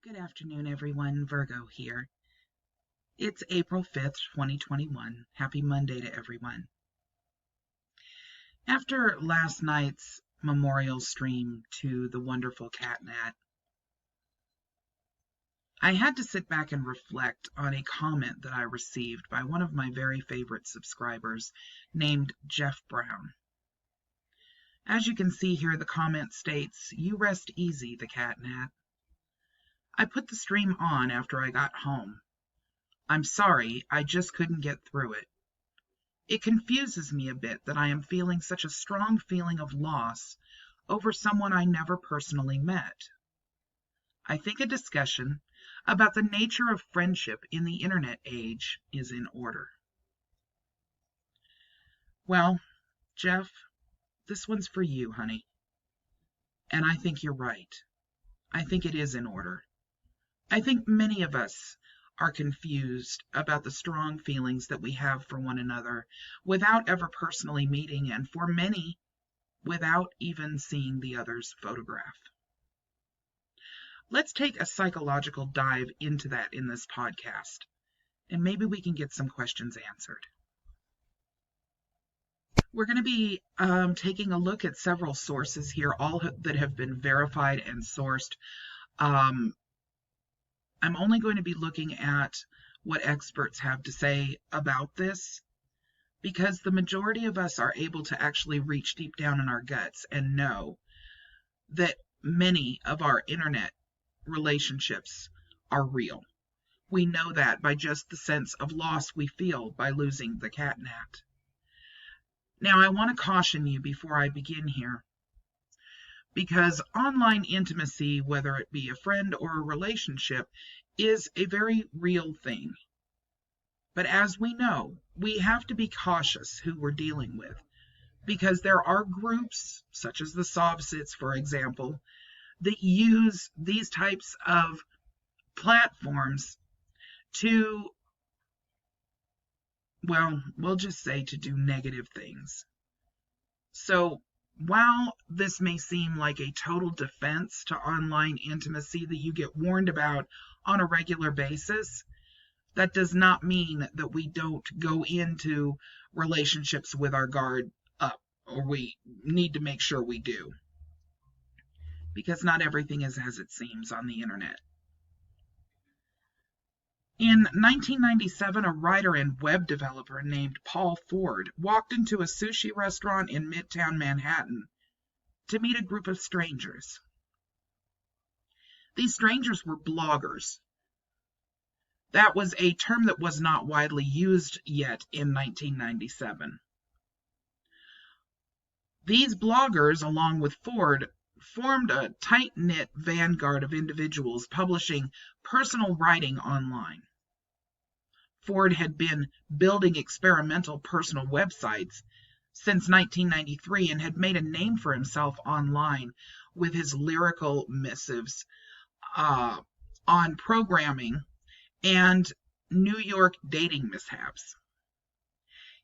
Good afternoon, everyone. Virgo here. It's April 5th, 2021. Happy Monday to everyone. After last night's memorial stream to the wonderful Catnat, I had to sit back and reflect on a comment that I received by one of my very favorite subscribers named Jeff Brown. As you can see here, the comment states, "You rest easy, the Catnat. I put the stream on after I got home. I'm sorry, I just couldn't get through it. It confuses me a bit that I am feeling such a strong feeling of loss over someone I never personally met. I think a discussion about the nature of friendship in the internet age is in order." Well, Jeff, this one's for you, honey. And I think you're right. I think it is in order. I think many of us are confused about the strong feelings that we have for one another without ever personally meeting, and for many, without even seeing the other's photograph. Let's take a psychological dive into that in this podcast, and maybe we can get some questions answered. We're going to be taking a look at several sources here, all that have been verified and sourced. I'm only going to be looking at what experts have to say about this, because the majority of us are able to actually reach deep down in our guts and know that many of our internet relationships are real. We know that by just the sense of loss we feel by losing the Catnat. Now, I want to caution you before I begin here, because online intimacy, whether it be a friend or a relationship, is a very real thing. But as we know, we have to be cautious who we're dealing with, because there are groups, such as the Sovsits, for example, that use these types of platforms to, well, we'll just say to do negative things. So, while this may seem like a total defense to online intimacy that you get warned about on a regular basis, that does not mean that we don't go into relationships with our guard up, or we need to make sure we do. Because not everything is as it seems on the internet. In 1997, a writer and web developer named Paul Ford walked into a sushi restaurant in Midtown Manhattan to meet a group of strangers. These strangers were bloggers. That was a term that was not widely used yet in 1997. These bloggers, along with Ford, formed a tight-knit vanguard of individuals publishing personal writing online. Ford had been building experimental personal websites since 1993 and had made a name for himself online with his lyrical missives on programming and New York dating mishaps.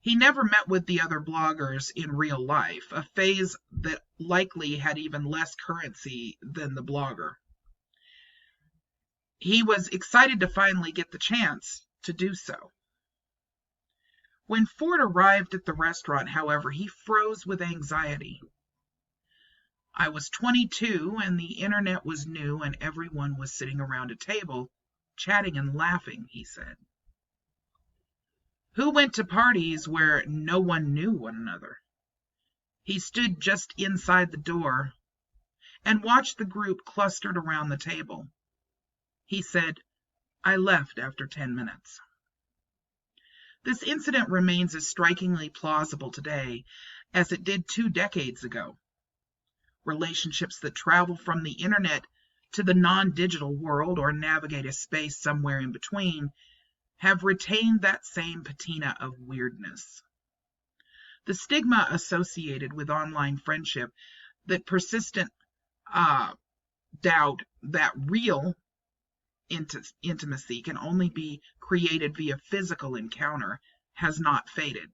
He never met with the other bloggers in real life, a phase that likely had even less currency than the blogger. He was excited to finally get the chance to do so. When Ford arrived at the restaurant, however, he froze with anxiety. "I was 22 and the internet was new and everyone was sitting around a table, chatting and laughing," he said. Who went to parties where no one knew one another? He stood just inside the door and watched the group clustered around the table. He said, "I left after 10 minutes." This incident remains as strikingly plausible today as it did 2 decades ago. Relationships that travel from the internet to the non-digital world, or navigate a space somewhere in between, have retained that same patina of weirdness. The stigma associated with online friendship, that persistent doubt that real intimacy can only be created via physical encounter, has not faded.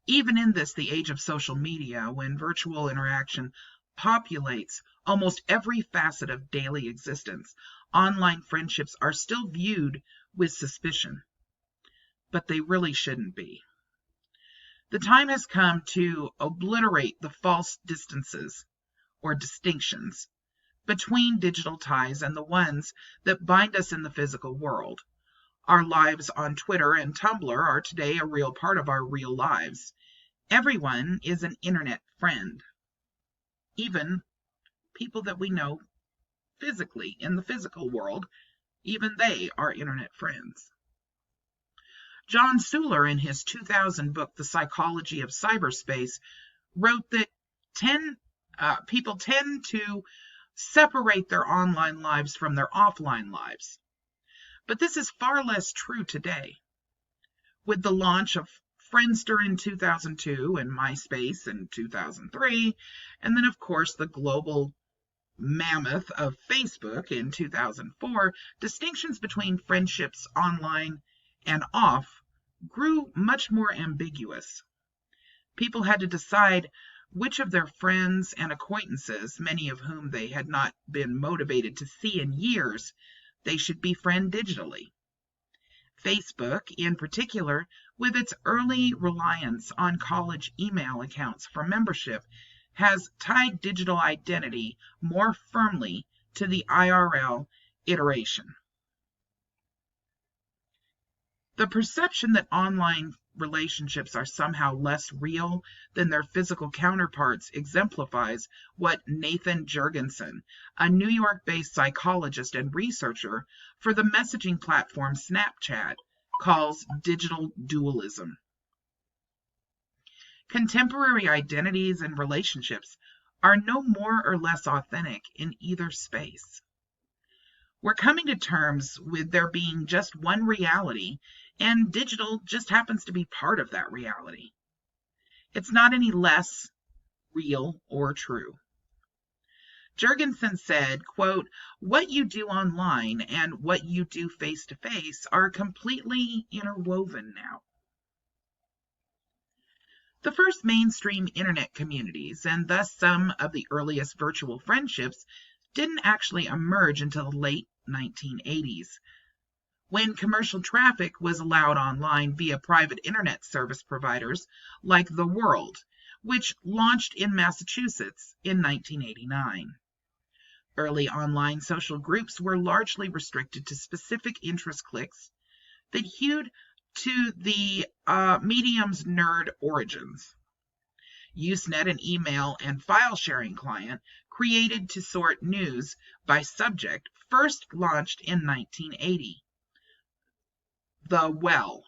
Even in this, the age of social media, when virtual interaction populates almost every facet of daily existence, online friendships are still viewed with suspicion, but they really shouldn't be. The time has come to obliterate the false distances or distinctions between digital ties and the ones that bind us in the physical world. Our lives on Twitter and Tumblr are today a real part of our real lives. Everyone is an internet friend, even people that we know physically in the physical world, even they are internet friends. John Suler, in his 2000 book, The Psychology of Cyberspace, wrote that people tend to separate their online lives from their offline lives. But this is far less true today. With the launch of Friendster in 2002 and MySpace in 2003, and then, of course, the global mammoth of Facebook in 2004, distinctions between friendships online and off grew much more ambiguous. People had to decide which of their friends and acquaintances, many of whom they had not been motivated to see in years, they should befriend digitally. Facebook, in particular, with its early reliance on college email accounts for membership, has tied digital identity more firmly to the IRL iteration. The perception that online relationships are somehow less real than their physical counterparts exemplifies what Nathan Jurgensen, a New York-based psychologist and researcher for the messaging platform Snapchat, calls digital dualism. Contemporary identities and relationships are no more or less authentic in either space. We're coming to terms with there being just one reality, and digital just happens to be part of that reality. It's not any less real or true. Jurgensen said, quote, "What you do online and what you do face-to-face are completely interwoven now." The first mainstream internet communities, and thus some of the earliest virtual friendships, didn't actually emerge until the late 1980s, when commercial traffic was allowed online via private internet service providers like The World, which launched in Massachusetts in 1989. Early online social groups were largely restricted to specific interest cliques that hewed to the medium's nerd origins. Usenet, an email and file sharing client created to sort news by subject, first launched in 1980. The Well,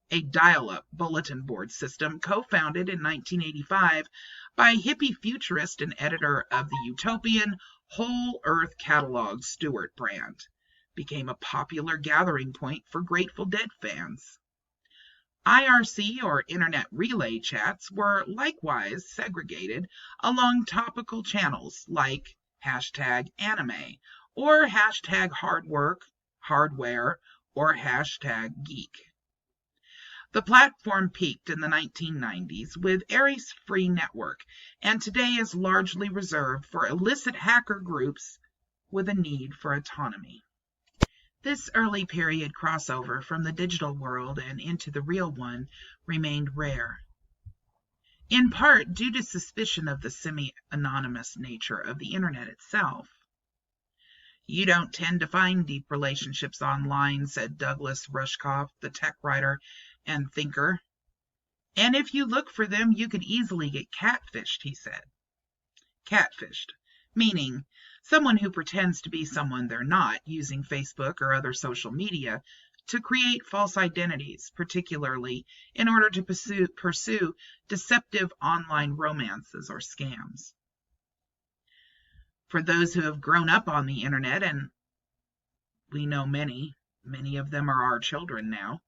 a dial-up bulletin board system co-founded in 1985 by hippie futurist and editor of the utopian Whole Earth catalog Stuart Brand, became a popular gathering point for Grateful Dead fans. IRC, or Internet Relay Chats, were likewise segregated along topical channels like #anime or #hardware or #geek. The platform peaked in the 1990s with Ares Free Network, and today is largely reserved for illicit hacker groups with a need for autonomy. This early period crossover from the digital world and into the real one remained rare, in part due to suspicion of the semi-anonymous nature of the internet itself. "You don't tend to find deep relationships online," said Douglas Rushkoff, the tech writer and thinker. "And if you look for them, you could easily get catfished," he said. Catfished, meaning someone who pretends to be someone they're not, using Facebook or other social media to create false identities, particularly in order to pursue deceptive online romances or scams. For those who have grown up on the internet, and we know many of them are our children now,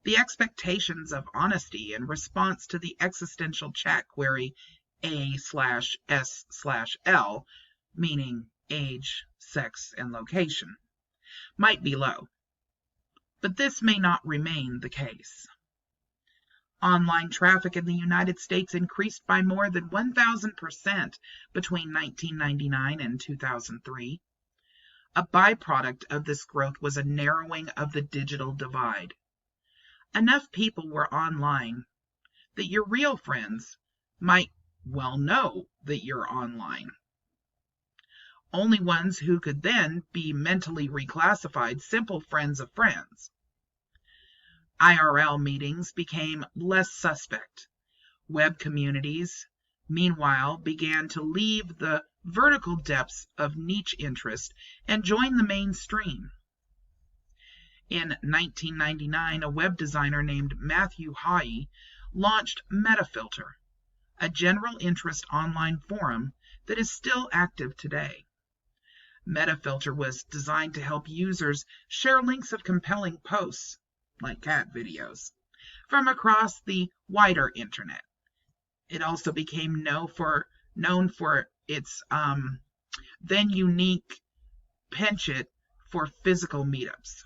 the expectations of honesty in response to the existential chat query A/S/L, meaning age, sex, and location, might be low. But this may not remain the case. Online traffic in the United States increased by more than 1,000% between 1999 and 2003. A byproduct of this growth was a narrowing of the digital divide. Enough people were online that your real friends might well know that you're online. Only ones who could then be mentally reclassified simple friends of friends. IRL meetings became less suspect. Web communities, meanwhile, began to leave the vertical depths of niche interest and join the mainstream. In 1999, a web designer named Matthew Haye launched Metafilter, a general interest online forum that is still active today. Metafilter was designed to help users share links of compelling posts, like cat videos, from across the wider internet. It also became known for its then unique penchant for physical meetups.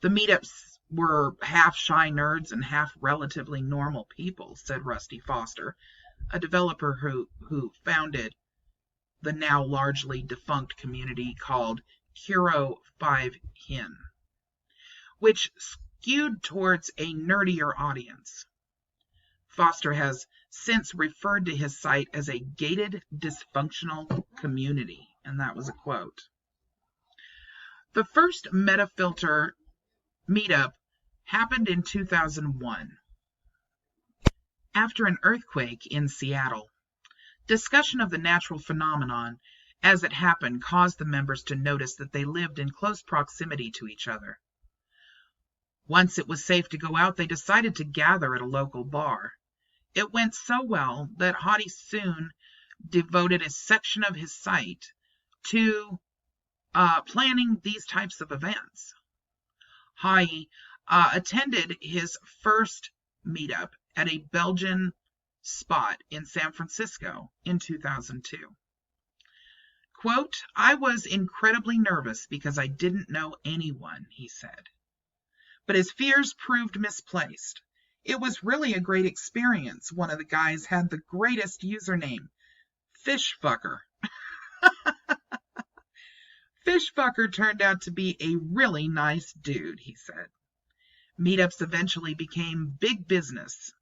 The meetups were half shy nerds and half relatively normal people, said Rusty Foster, a developer who founded the now largely defunct community called Kuro 5hin, which skewed towards a nerdier audience. Foster has since referred to his site as a gated, dysfunctional community, and that was a quote. The first Metafilter meetup happened in 2001. After an earthquake in Seattle, discussion of the natural phenomenon as it happened caused the members to notice that they lived in close proximity to each other. Once it was safe to go out, they decided to gather at a local bar. It went so well that Haye soon devoted a section of his site to planning these types of events. Haye attended his first meetup at a Belgian spot in San Francisco in 2002. Quote, "I was incredibly nervous because I didn't know anyone," he said. But his fears proved misplaced. It was really a great experience. One of the guys had the greatest username, Fishfucker. Fishfucker turned out to be a really nice dude, he said. Meetups eventually became big business.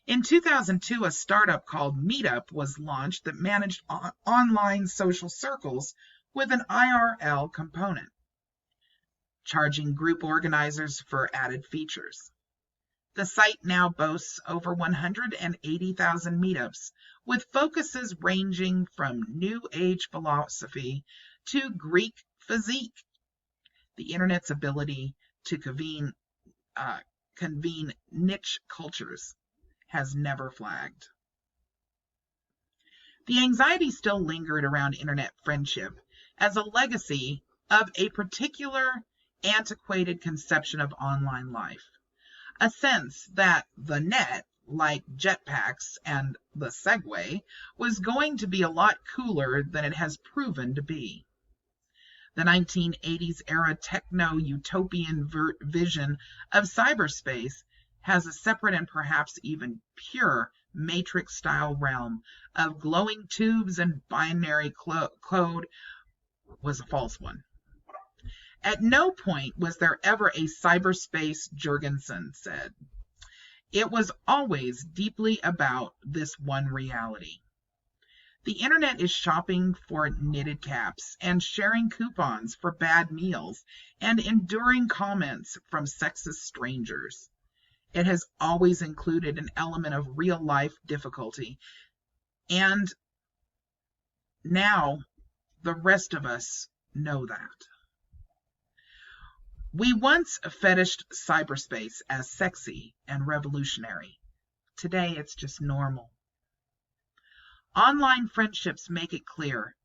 In 2002, a startup called Meetup was launched that managed online social circles with an IRL component, charging group organizers for added features. The site now boasts over 180,000 meetups, with focuses ranging from New Age philosophy to Greek physique. The internet's ability to convene niche cultures has never flagged. The anxiety still lingered around internet friendship as a legacy of a particular antiquated conception of online life. A sense that the net, like jetpacks and the Segway, was going to be a lot cooler than it has proven to be. The 1980s era techno-utopian vision of cyberspace has a separate and perhaps even pure Matrix-style realm of glowing tubes and binary code was a false one. At no point was there ever a cyberspace, Jurgensen said. It was always deeply about this one reality. The internet is shopping for knitted caps and sharing coupons for bad meals and enduring comments from sexist strangers. It has always included an element of real-life difficulty, and now the rest of us know that. We once fetished cyberspace as sexy and revolutionary. Today it's just normal. Online friendships make it clear,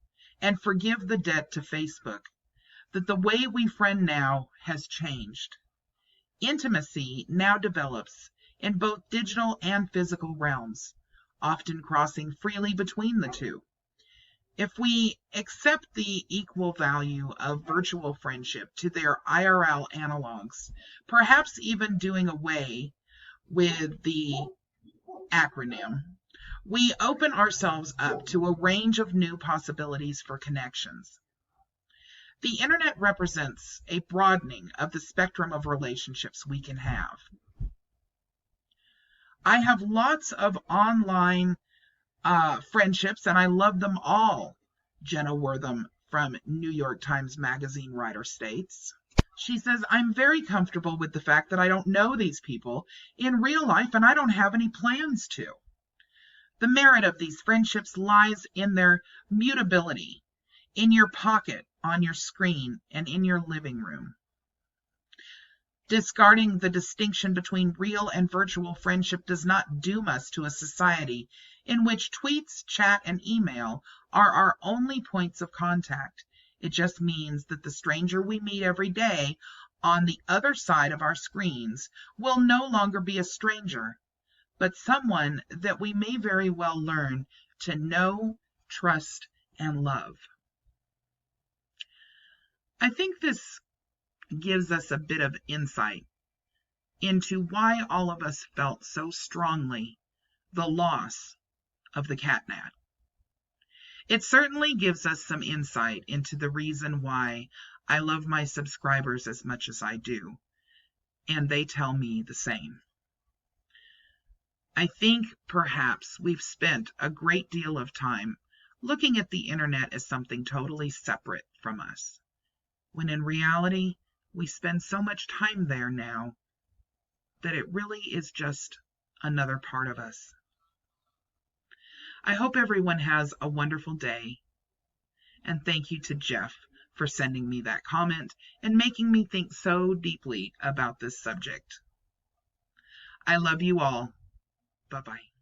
and forgive the debt to Facebook, that the way we friend now has changed. Intimacy now develops in both digital and physical realms, often crossing freely between the two. If we accept the equal value of virtual friendship to their IRL analogs, perhaps even doing away with the acronym, we open ourselves up to a range of new possibilities for connections. The internet represents a broadening of the spectrum of relationships we can have. I have lots of online friendships, and I love them all, Jenna Wortham from New York Times Magazine writer states. She says, I'm very comfortable with the fact that I don't know these people in real life and I don't have any plans to. The merit of these friendships lies in their mutability, in your pocket, on your screen, and in your living room. Discarding the distinction between real and virtual friendship does not doom us to a society in which tweets, chat, and email are our only points of contact. It just means that the stranger we meet every day on the other side of our screens will no longer be a stranger, but someone that we may very well learn to know, trust, and love. I think this gives us a bit of insight into why all of us felt so strongly the loss of the CatNat. It certainly gives us some insight into the reason why I love my subscribers as much as I do, and they tell me the same. I think perhaps we've spent a great deal of time looking at the internet as something totally separate from us, when in reality, we spend so much time there now that it really is just another part of us. I hope everyone has a wonderful day, and thank you to Jeff for sending me that comment and making me think so deeply about this subject. I love you all. Bye-bye.